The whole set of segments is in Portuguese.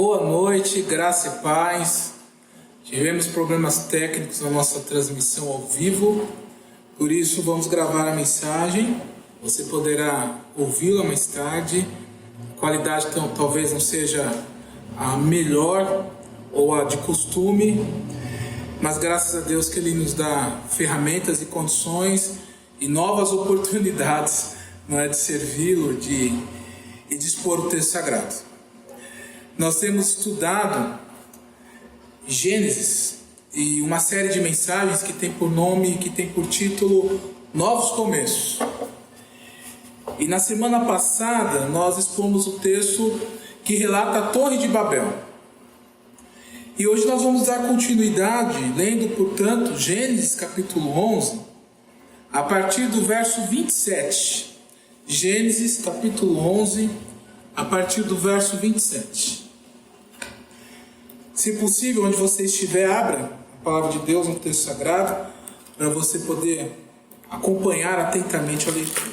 Boa noite, graça e paz. Tivemos problemas técnicos na nossa transmissão ao vivo, por isso vamos gravar a mensagem. Você poderá ouvi-la mais tarde. A qualidade talvez não seja a melhor ou a de costume, mas graças a Deus que Ele nos dá ferramentas e condições e novas oportunidades, não é, de servi-lo e de expor o texto sagrado. Nós temos estudado Gênesis e uma série de mensagens que tem por nome, que tem por título Novos Começos. E na semana passada nós expomos o texto que relata a Torre de Babel. E hoje nós vamos dar continuidade, lendo, portanto, Gênesis capítulo 11, a partir do verso 27. Gênesis capítulo 11, a partir do verso 27. Se possível, onde você estiver, abra a palavra de Deus no texto sagrado, para você poder acompanhar atentamente a leitura.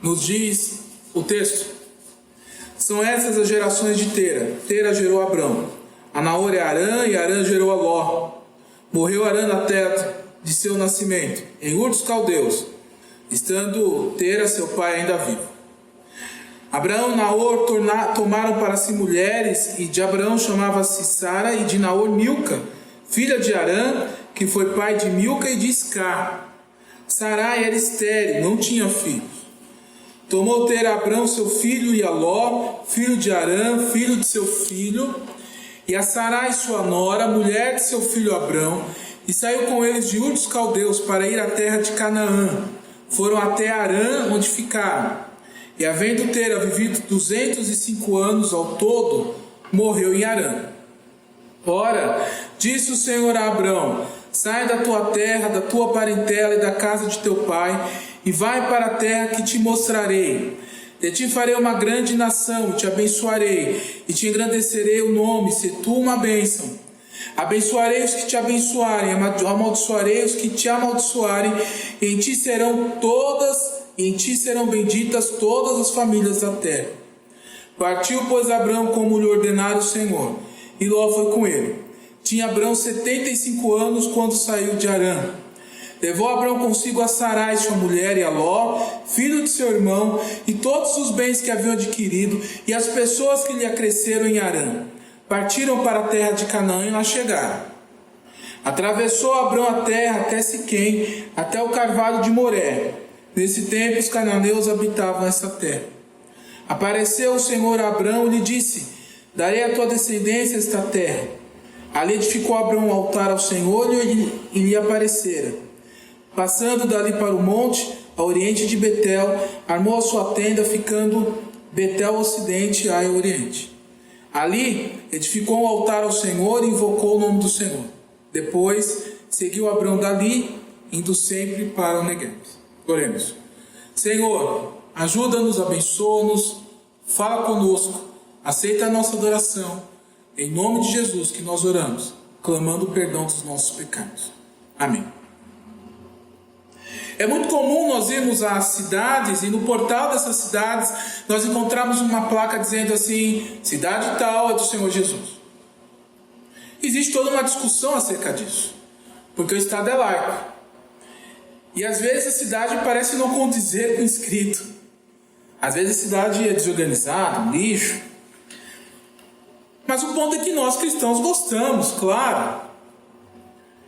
Nos diz o texto: são essas as gerações de Tera. Tera gerou Abrão, a Naor é Arã, e Arã gerou a Ló. Morreu Arã na terra de seu nascimento, em Ur dos Caldeus, estando Tera, seu pai, ainda vivo. Abraão e Naor tomaram para si mulheres, e de Abraão chamava-se Sara, e de Naor Milca, filha de Arã, que foi pai de Milca e de Iscar. Sarai era estéril, não tinha filhos. Tomou Tera Abrão seu filho, e a Ló, filho de Arã, filho de seu filho, e a Sarai sua nora, mulher de seu filho Abrão, e saiu com eles de Ur dos Caldeus para ir à terra de Canaã. Foram até Arã, onde ficaram. E havendo Tera vivido 205 anos ao todo, morreu em Arã. Ora, disse o Senhor a Abrão: sai da tua terra, da tua parentela e da casa de teu pai, e vai para a terra que te mostrarei. De ti farei uma grande nação, e te abençoarei, e te engrandecerei o nome, se tu uma bênção. Abençoarei os que te abençoarem, amaldiçoarei os que te amaldiçoarem, e em ti serão benditas todas as famílias da terra. Partiu, pois, Abrão como lhe ordenara o Senhor, e Ló foi com ele. Tinha Abrão 75 anos quando saiu de Arã. Levou Abrão consigo a Sarai, sua mulher, e a Ló, filho de seu irmão, e todos os bens que haviam adquirido, e as pessoas que lhe acresceram em Arã. Partiram para a terra de Canaã e lá chegaram. Atravessou Abrão a terra até Siquém, até o carvalho de Moré. Nesse tempo os cananeus habitavam essa terra. Apareceu o Senhor a Abrão e lhe disse: darei à tua descendência esta terra. Ali edificou Abrão um altar ao Senhor e lhe aparecera. Passando dali para o monte, a oriente de Betel, armou a sua tenda, ficando Betel ao ocidente e Ai ao oriente. Ali edificou um altar ao Senhor e invocou o nome do Senhor. Depois seguiu Abrão dali, indo sempre para o Negueb. Oremos. Senhor, ajuda-nos, abençoa-nos, fala conosco, aceita a nossa adoração. Em nome de Jesus que nós oramos, clamando o perdão dos nossos pecados. Amém. É muito comum nós irmos às cidades e no portal dessas cidades nós encontramos uma placa dizendo assim: cidade tal é do Senhor Jesus. Existe toda uma discussão acerca disso, porque o Estado é laico. E às vezes a cidade parece não condizer com o escrito. Às vezes a cidade é desorganizada, um lixo. Mas o ponto é que nós cristãos gostamos, claro.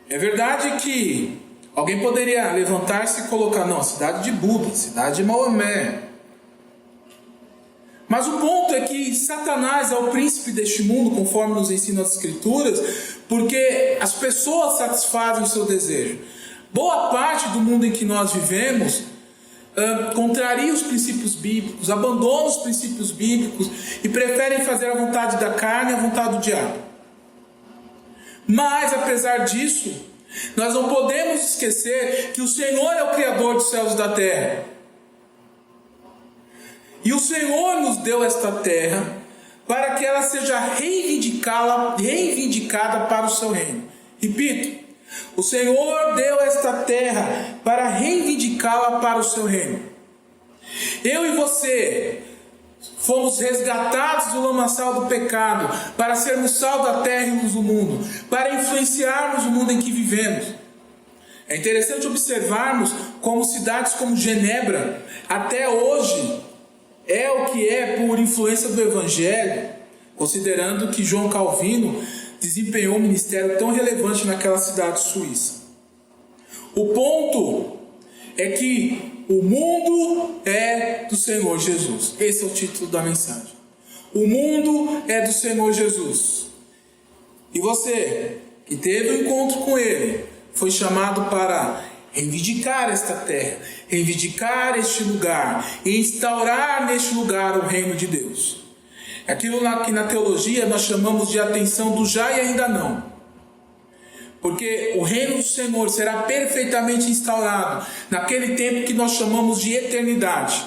É verdade que alguém poderia levantar-se e colocar: não, cidade de Buda, cidade de Maomé. Mas o ponto é que Satanás é o príncipe deste mundo, conforme nos ensinam as Escrituras, porque as pessoas satisfazem o seu desejo. Boa parte do mundo em que nós vivemos contraria os princípios bíblicos, abandona os princípios bíblicos e preferem fazer a vontade da carne e a vontade do diabo. Mas, apesar disso, nós não podemos esquecer que o Senhor é o Criador dos céus e da terra. E o Senhor nos deu esta terra para que ela seja reivindicada para o seu reino. Repito, o Senhor deu esta terra para reivindicá-la para o seu reino. Eu e você fomos resgatados do lamaçal do pecado para sermos sal da terra e luz do mundo, para influenciarmos o mundo em que vivemos. É interessante observarmos como cidades como Genebra, até hoje, é o que é por influência do Evangelho, considerando que João Calvino desempenhou um ministério tão relevante naquela cidade suíça. O ponto é que o mundo é do Senhor Jesus. Esse é o título da mensagem. O mundo é do Senhor Jesus. E você, que teve um encontro com Ele, foi chamado para reivindicar esta terra, reivindicar este lugar e instaurar neste lugar o reino de Deus. Aquilo que na teologia nós chamamos de atenção do já e ainda não. Porque o reino do Senhor será perfeitamente instaurado naquele tempo que nós chamamos de eternidade.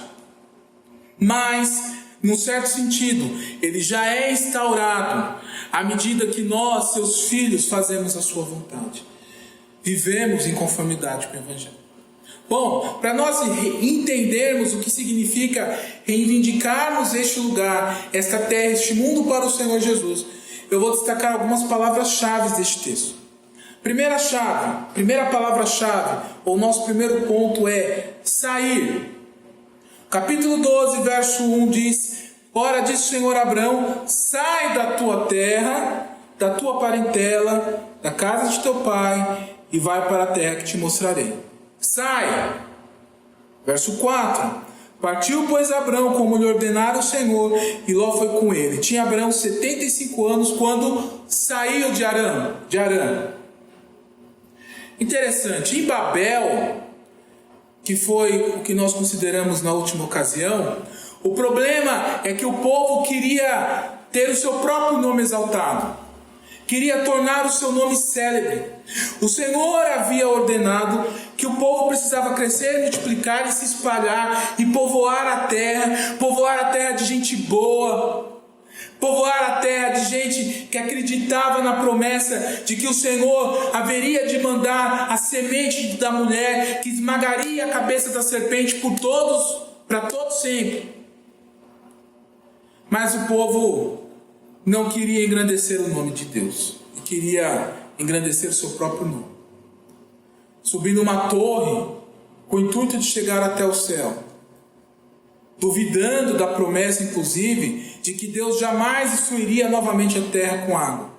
Mas, num certo sentido, ele já é instaurado à medida que nós, seus filhos, fazemos a sua vontade. Vivemos em conformidade com o Evangelho. Bom, para nós entendermos o que significa reivindicarmos este lugar, esta terra, este mundo para o Senhor Jesus, eu vou destacar algumas palavras-chave deste texto. Primeira palavra-chave, ou nosso primeiro ponto é sair. Capítulo 12, verso 1 diz: Ora, disse o Senhor a Abrão, sai da tua terra, da tua parentela, da casa de teu pai, e vai para a terra que te mostrarei. Sai. Verso 4. Partiu, pois, Abrão, como lhe ordenara o Senhor, e Ló foi com ele. Tinha Abrão 75 anos quando saiu de Harã. Interessante, em Babel, que foi o que nós consideramos na última ocasião, o problema é que o povo queria ter o seu próprio nome exaltado, queria tornar o seu nome célebre. O Senhor havia ordenado que o povo precisava crescer, multiplicar e se espalhar e povoar a terra de gente boa, povoar a terra de gente que acreditava na promessa de que o Senhor haveria de mandar a semente da mulher que esmagaria a cabeça da serpente por todos, para todos sempre. Mas o povo não queria engrandecer o nome de Deus, e queria engrandecer o seu próprio nome. Subir numa torre com o intuito de chegar até o céu, duvidando da promessa, inclusive, de que Deus jamais destruiria novamente a terra com água.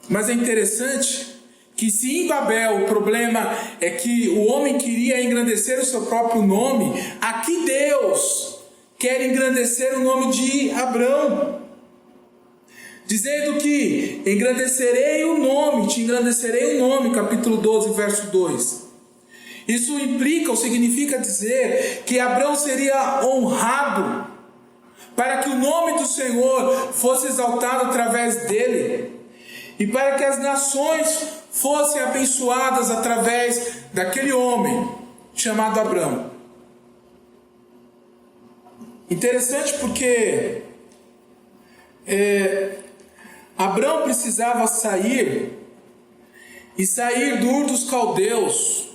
Mas é interessante que se em Babel o problema é que o homem queria engrandecer o seu próprio nome, aqui Deus quer engrandecer o nome de Abrão, dizendo que te engrandecerei o nome, capítulo 12, verso 2. Isso implica ou significa dizer que Abrão seria honrado para que o nome do Senhor fosse exaltado através dele e para que as nações fossem abençoadas através daquele homem chamado Abrão. Interessante porque Abrão precisava sair do Ur dos Caldeus,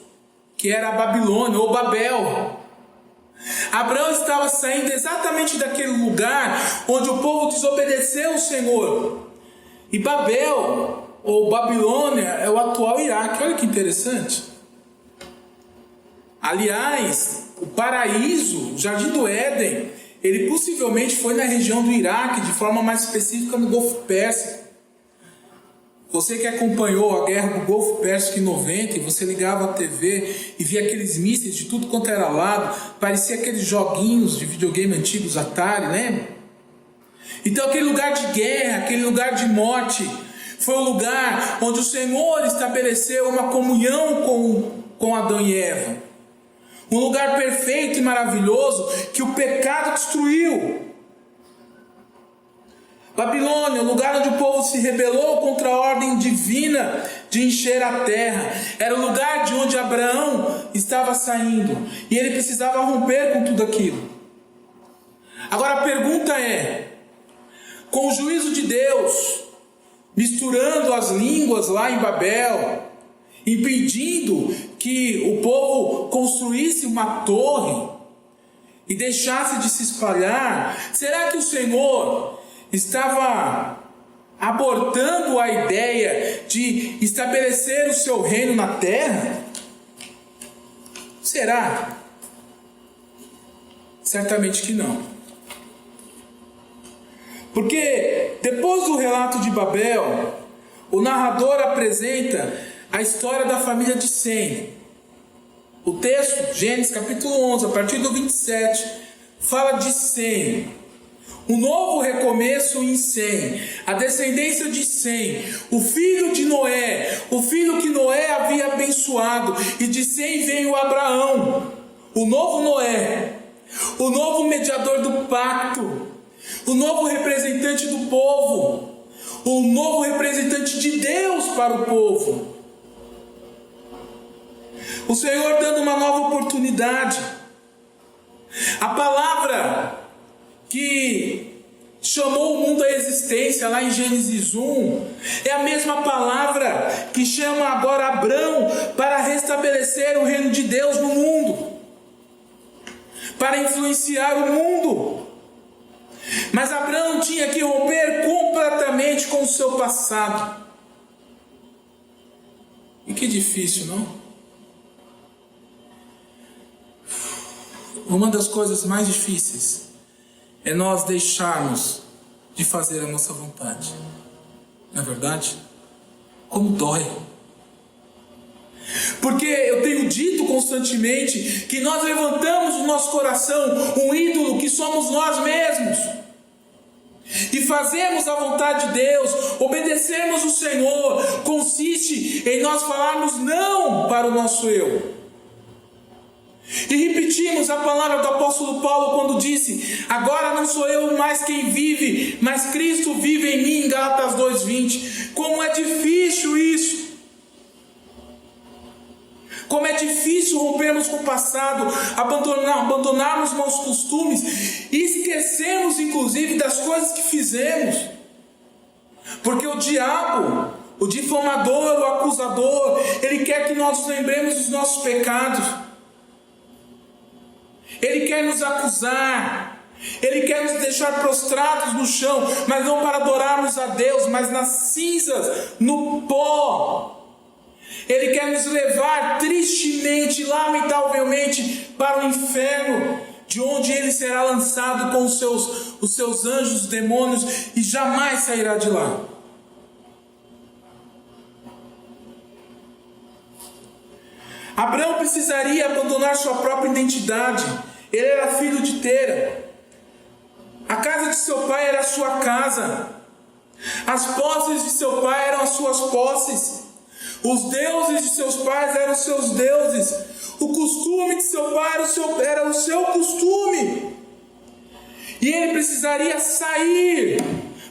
que era a Babilônia ou Babel. Abrão estava saindo exatamente daquele lugar onde o povo desobedeceu o Senhor. E Babel ou Babilônia é o atual Iraque. Olha que interessante. Aliás, o paraíso, o Jardim do Éden, ele possivelmente foi na região do Iraque, de forma mais específica no Golfo Pérsico. Você que acompanhou a guerra do Golfo Pérsico em 90, e você ligava a TV e via aqueles mísseis de tudo quanto era lado, parecia aqueles joguinhos de videogame antigos, Atari, lembra? Então aquele lugar de guerra, aquele lugar de morte, foi o lugar onde o Senhor estabeleceu uma comunhão com Adão e Eva. Um lugar perfeito e maravilhoso que o pecado destruiu. Babilônia, o lugar onde o povo se rebelou contra a ordem divina de encher a terra. Era o lugar de onde Abraão estava saindo. E ele precisava romper com tudo aquilo. Agora a pergunta é: com o juízo de Deus misturando as línguas lá em Babel, impedindo que o povo construísse uma torre e deixasse de se espalhar? Será que o Senhor estava abortando a ideia de estabelecer o seu reino na terra? Será? Certamente que não. Porque depois do relato de Babel, o narrador apresenta a história da família de Sem. O texto, Gênesis capítulo 11, a partir do 27, fala de Sem. Um novo recomeço em Sem, a descendência de Sem, o filho de Noé, o filho que Noé havia abençoado, e de Sem veio Abraão, o novo Noé, o novo mediador do pacto, o novo representante do povo, o novo representante de Deus para o povo. O Senhor dando uma nova oportunidade. A palavra que chamou o mundo à existência lá em Gênesis 1 é a mesma palavra que chama agora Abrão para restabelecer o reino de Deus no mundo, para influenciar o mundo. Mas Abrão tinha que romper completamente com o seu passado. E que difícil, não? Uma das coisas mais difíceis é nós deixarmos de fazer a nossa vontade. Não é verdade? Como dói. Porque eu tenho dito constantemente que nós levantamos no nosso coração um ídolo que somos nós mesmos. E fazermos a vontade de Deus, obedecermos o Senhor, consiste em nós falarmos não para o nosso eu. E repetimos a palavra do apóstolo Paulo quando disse: agora não sou eu mais quem vive, mas Cristo vive em mim, em Gálatas 2:20. Como é difícil isso! Como é difícil rompermos com o passado, abandonarmos nossos costumes e esquecermos inclusive das coisas que fizemos. Porque o diabo, o difamador, o acusador, ele quer que nós lembremos dos nossos pecados. Ele quer nos acusar, ele quer nos deixar prostrados no chão, mas não para adorarmos a Deus, mas nas cinzas, no pó. Ele quer nos levar tristemente, lamentavelmente, para o inferno, de onde ele será lançado com os seus anjos, os demônios, e jamais sairá de lá. Abraão precisaria abandonar sua própria identidade. Ele era filho de Tera. A casa de seu pai era a sua casa. As posses de seu pai eram as suas posses. Os deuses de seus pais eram os seus deuses. O costume de seu pai era o seu costume. E ele precisaria sair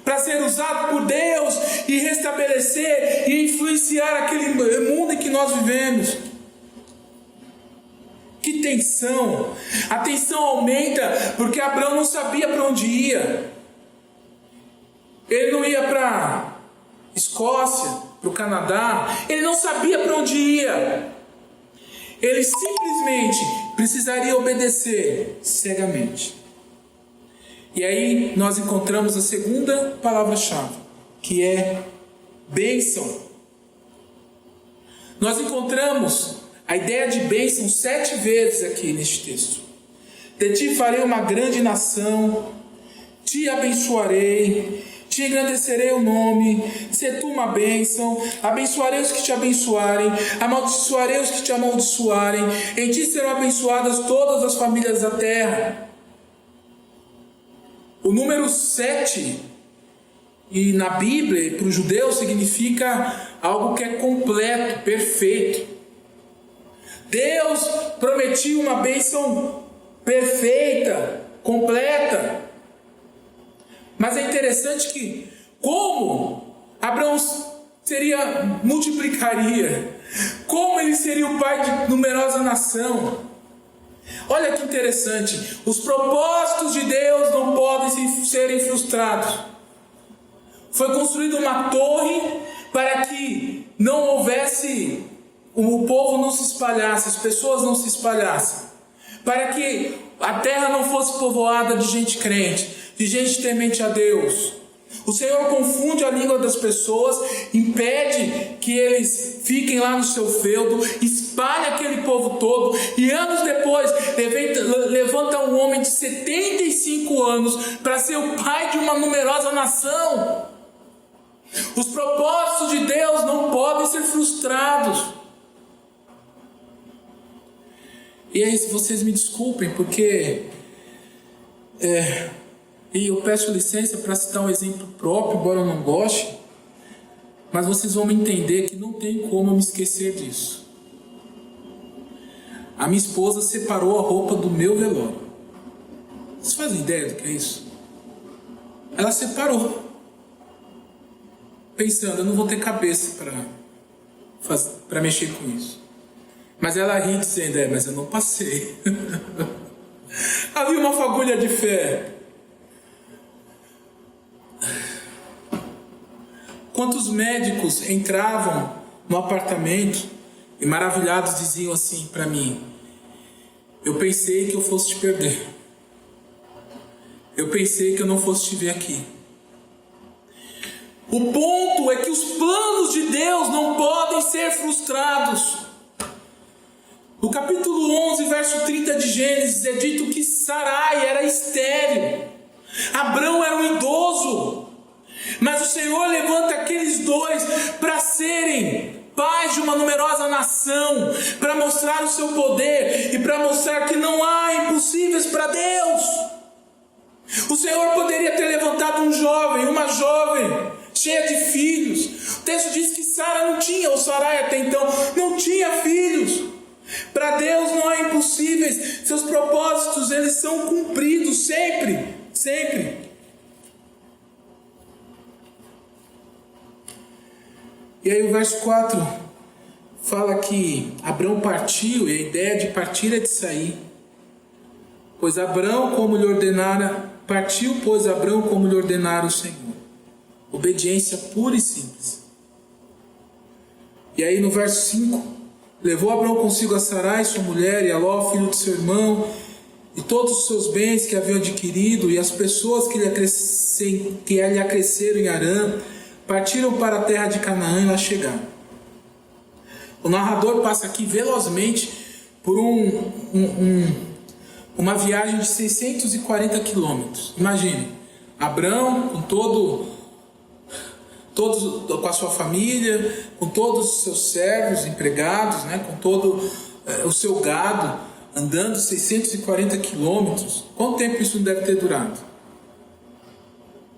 para ser usado por Deus e restabelecer e influenciar aquele mundo em que nós vivemos. Que tensão! A tensão aumenta porque Abraão não sabia para onde ia. Ele não ia para Escócia, para o Canadá. Ele não sabia para onde ia. Ele simplesmente precisaria obedecer cegamente. E aí nós encontramos a segunda palavra-chave, que é bênção. Nós encontramos a ideia de bênção 7 vezes aqui neste texto. De ti farei uma grande nação, te abençoarei, te engrandecerei o nome, se tu uma bênção, abençoarei os que te abençoarem, amaldiçoarei os que te amaldiçoarem, em ti serão abençoadas todas as famílias da terra. O número 7, e na Bíblia, para o judeu, significa algo que é completo, perfeito. Deus prometia uma bênção perfeita, completa. Mas é interessante que, como Abraão multiplicaria, como ele seria o pai de numerosa nação. Olha que interessante, os propósitos de Deus não podem serem frustrados. Foi construída uma torre para que não houvesse o povo não se espalhasse, as pessoas não se espalhassem, para que a terra não fosse povoada de gente crente, de gente temente a Deus. O Senhor confunde a língua das pessoas, impede que eles fiquem lá no seu feudo, espalha aquele povo todo, e anos depois levanta um homem de 75 anos para ser o pai de uma numerosa nação. Os propósitos de Deus não podem ser frustrados. E aí, se vocês me desculpem, porque e eu peço licença para citar um exemplo próprio, embora eu não goste, mas vocês vão me entender que não tem como eu me esquecer disso. A minha esposa separou a roupa do meu velório. Vocês fazem ideia do que é isso? Ela separou, pensando, eu não vou ter cabeça para mexer com isso. Mas ela ri dizendo, mas eu não passei. Havia uma fagulha de fé. Quantos médicos entravam no apartamento e maravilhados diziam assim para mim: eu pensei que eu fosse te perder. Eu pensei que eu não fosse te ver aqui. O ponto é que os planos de Deus não podem ser frustrados. No capítulo 11, verso 30 de Gênesis, é dito que Sarai era estéril. Abrão era um idoso. Mas o Senhor levanta aqueles dois para serem pais de uma numerosa nação, para mostrar o seu poder e para mostrar que não há impossíveis para Deus. O Senhor poderia ter levantado um jovem, uma jovem, cheia de filhos. O texto diz que Sara não tinha, ou Sarai até então, não tinha filhos. Para Deus não há impossíveis. Seus propósitos, eles são cumpridos sempre, sempre. E aí o verso 4 fala que Abrão partiu, e a ideia de partir é de sair. Pois Abrão, como lhe ordenara, partiu, pois Abrão, como lhe ordenara o Senhor. Obediência pura e simples. E aí no verso 5, levou Abrão consigo a Sarai, sua mulher, e a Ló, filho de seu irmão, e todos os seus bens que haviam adquirido, e as pessoas que lhe acresceram em Harã, partiram para a terra de Canaã e lá chegaram. O narrador passa aqui velozmente por uma viagem de 640 quilômetros. Imagine, Abrão com a sua família, com todos os seus servos, empregados, com todo o seu gado, andando 640 quilômetros. Quanto tempo isso não deve ter durado?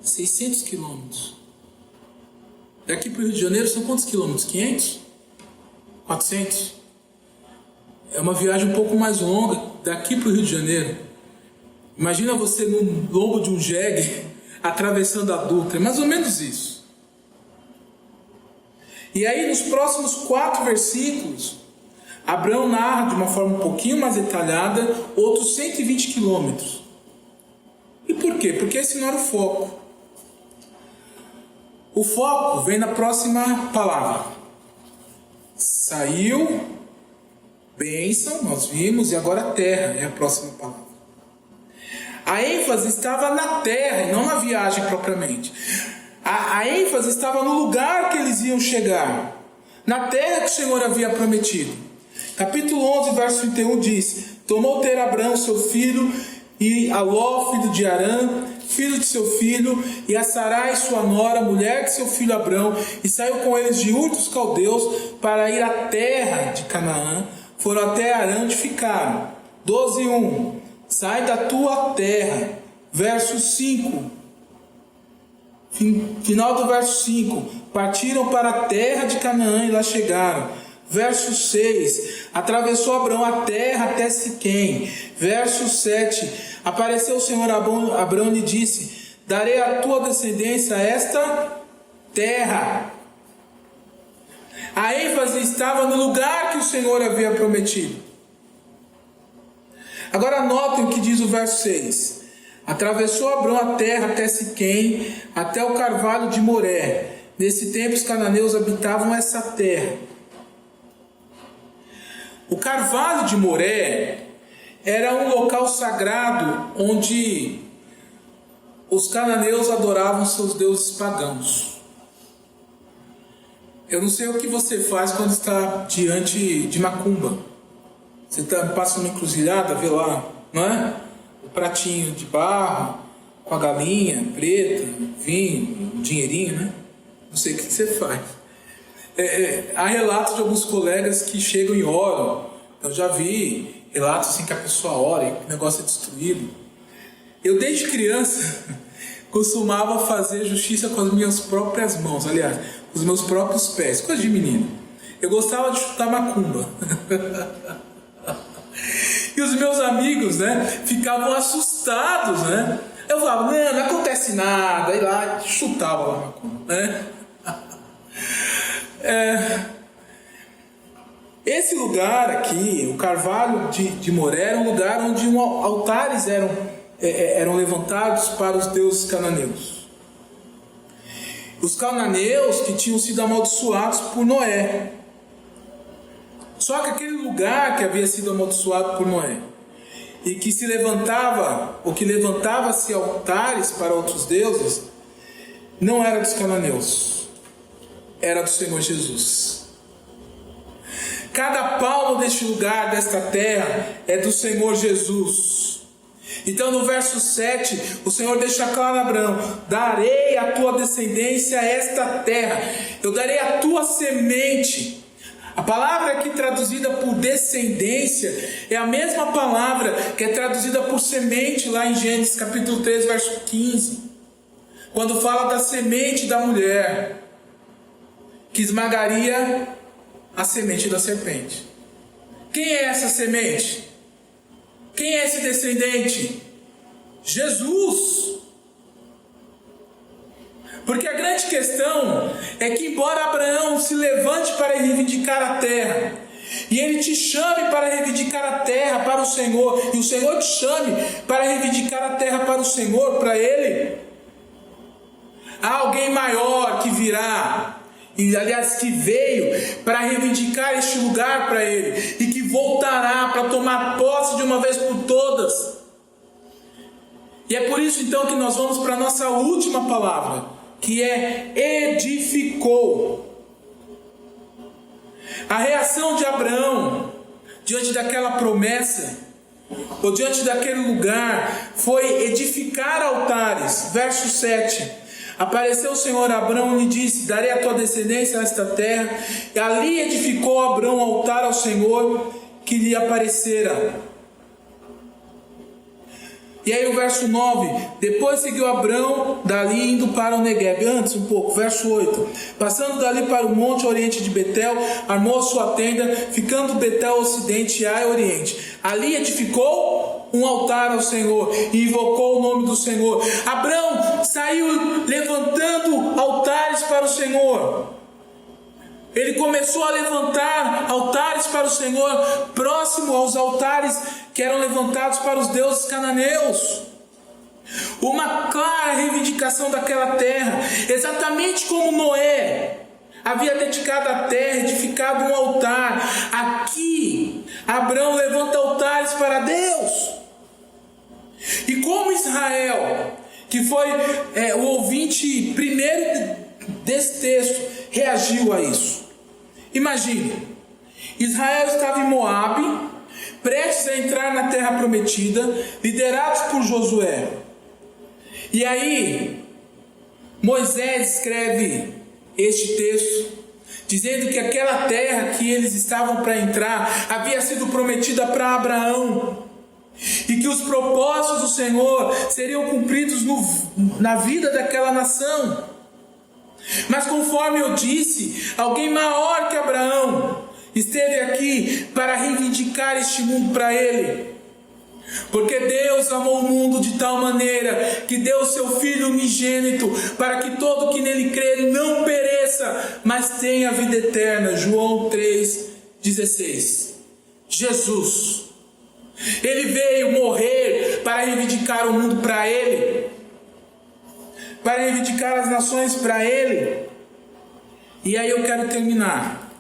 600 quilômetros. Daqui para o Rio de Janeiro são quantos quilômetros? 500? 400? É uma viagem um pouco mais longa daqui para o Rio de Janeiro. Imagina você no lombo de um jegue atravessando a Dutra. É mais ou menos isso. E aí nos próximos 4 versículos, Abrão narra de uma forma um pouquinho mais detalhada outros 120 quilômetros. E por quê? Porque esse não era o foco. O foco vem na próxima palavra. Saiu, bênção, nós vimos, e agora terra é a próxima palavra. A ênfase estava na terra e não na viagem propriamente. A ênfase estava no lugar que eles iam chegar, na terra que o Senhor havia prometido. Capítulo 11, verso 31 diz: tomou ter Abrão seu filho, e a Ló, filho de Harã, filho de seu filho, e a Sarai, sua nora, mulher de seu filho Abrão, e saiu com eles de Ur dos Caldeus para ir à terra de Canaã. Foram até Harã onde ficaram. 12:1. Sai da tua terra. Verso 5. Final do verso 5. Partiram para a terra de Canaã e lá chegaram. Verso 6. Atravessou Abrão a terra até Siquém. Verso 7. Apareceu o Senhor a Abrão e lhe disse: darei à tua descendência esta terra. A ênfase estava no lugar que o Senhor havia prometido. Agora notem o que diz o verso 6. Atravessou Abrão a terra até Siquém, até o carvalho de Moré. Nesse tempo os cananeus habitavam essa terra. O Carvalho de Moré era um local sagrado onde os cananeus adoravam seus deuses pagãos. Eu não sei o que você faz quando está diante de macumba. Você passa numa encruzilhada, vê lá, não é? O pratinho de barro, com a galinha preta, vinho, um dinheirinho, né? Não sei o que você faz. Há relatos de alguns colegas que chegam e oram. Eu já vi relatos assim que a pessoa ora e o negócio é destruído. Eu desde criança costumava fazer justiça com as minhas próprias mãos, aliás, com os meus próprios pés, coisa de menino. Eu gostava de chutar macumba. E os meus amigos, né, ficavam assustados, né? Eu falava, não acontece nada. Aí lá, chutava lá macumba, né? Esse lugar aqui, o Carvalho de Moré, era um lugar onde altares eram levantados para os deuses cananeus. Os cananeus que tinham sido amaldiçoados por Noé. Só que aquele lugar que havia sido amaldiçoado por Noé e que se levantava, ou que levantava-se altares para outros deuses, não era dos cananeus, era do Senhor Jesus. Cada palmo deste lugar, desta terra, é do Senhor Jesus. Então no verso 7, o Senhor deixa claro a Abraão: darei à tua descendência esta terra, eu darei a tua semente. A palavra aqui traduzida por descendência é a mesma palavra que é traduzida por semente lá em Gênesis capítulo 3, verso 15, quando fala da semente da mulher que esmagaria a semente da serpente. Quem é essa semente? Quem é esse descendente? Jesus. Porque a grande questão é que, embora Abraão se levante para reivindicar a terra, e ele te chame para reivindicar a terra para o Senhor, e o Senhor te chame para reivindicar a terra para o Senhor, para ele, há alguém maior que virá, e aliás que veio para reivindicar este lugar para ele, e que voltará para tomar posse de uma vez por todas. E é por isso então que nós vamos para a nossa última palavra, que é edificou. A reação de Abraão diante daquela promessa, ou diante daquele lugar, foi edificar altares. Verso 7: apareceu o Senhor a Abraão e lhe disse: darei a tua descendência a esta terra. E ali edificou Abraão um altar ao Senhor que lhe aparecera. E aí o verso 9: depois seguiu Abraão dali indo para o Negueb. Antes um pouco, verso 8: passando dali para o monte oriente de Betel, armou a sua tenda, ficando Betel ocidente e Ai oriente. Ali edificou um altar ao Senhor e invocou o nome do Senhor. Abraão saiu levantando altares para o Senhor. Ele começou a levantar altares para o Senhor, próximo aos altares que eram levantados para os deuses cananeus. Uma clara reivindicação daquela terra, exatamente como Noé havia dedicado a terra, edificado um altar. Aqui, Abraão levanta altares para Deus. E como Israel, que foi o ouvinte primeiro desse texto, reagiu a isso? Imagine, Israel estava em Moabe, prestes a entrar na terra prometida, liderados por Josué. E aí Moisés escreve este texto, dizendo que aquela terra que eles estavam para entrar havia sido prometida para Abraão, e que os propósitos do Senhor seriam cumpridos na vida daquela nação. Mas conforme eu disse, alguém maior que Abraão esteve aqui para reivindicar este mundo para ele. Porque Deus amou o mundo de tal maneira que deu o seu Filho unigênito, para que todo que nele crer não pereça, mas tenha vida eterna. João 3,16. Jesus, ele veio morrer para reivindicar o mundo para ele, para reivindicar as nações para ele. E aí eu quero terminar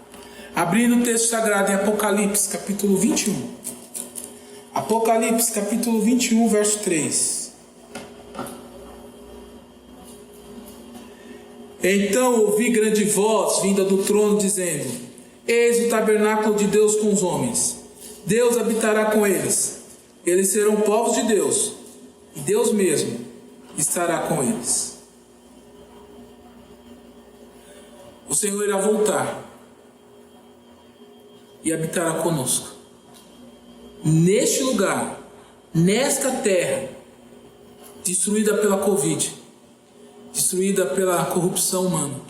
Abrindo o texto sagrado em Apocalipse, capítulo 21. Apocalipse, capítulo 21, verso 3. Então ouvi grande voz vinda do trono, dizendo: Eis o tabernáculo de Deus com os homens. Deus habitará com eles. Eles serão povos de Deus, e Deus mesmo estará com eles. O Senhor irá voltar e habitará conosco. Neste lugar, nesta terra, destruída pela Covid, destruída pela corrupção humana,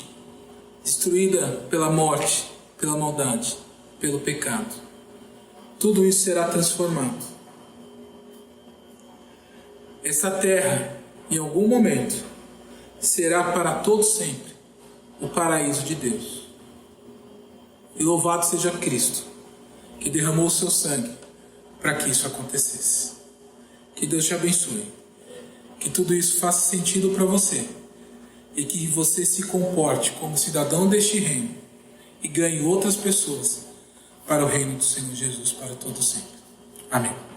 destruída pela morte, pela maldade, pelo pecado. Tudo isso será transformado. Essa terra, em algum momento, será para todo sempre o paraíso de Deus. E louvado seja Cristo, que derramou o seu sangue para que isso acontecesse. Que Deus te abençoe. Que tudo isso faça sentido para você. E que você se comporte como cidadão deste reino e ganhe outras pessoas para o reino do Senhor Jesus para todo sempre. Amém.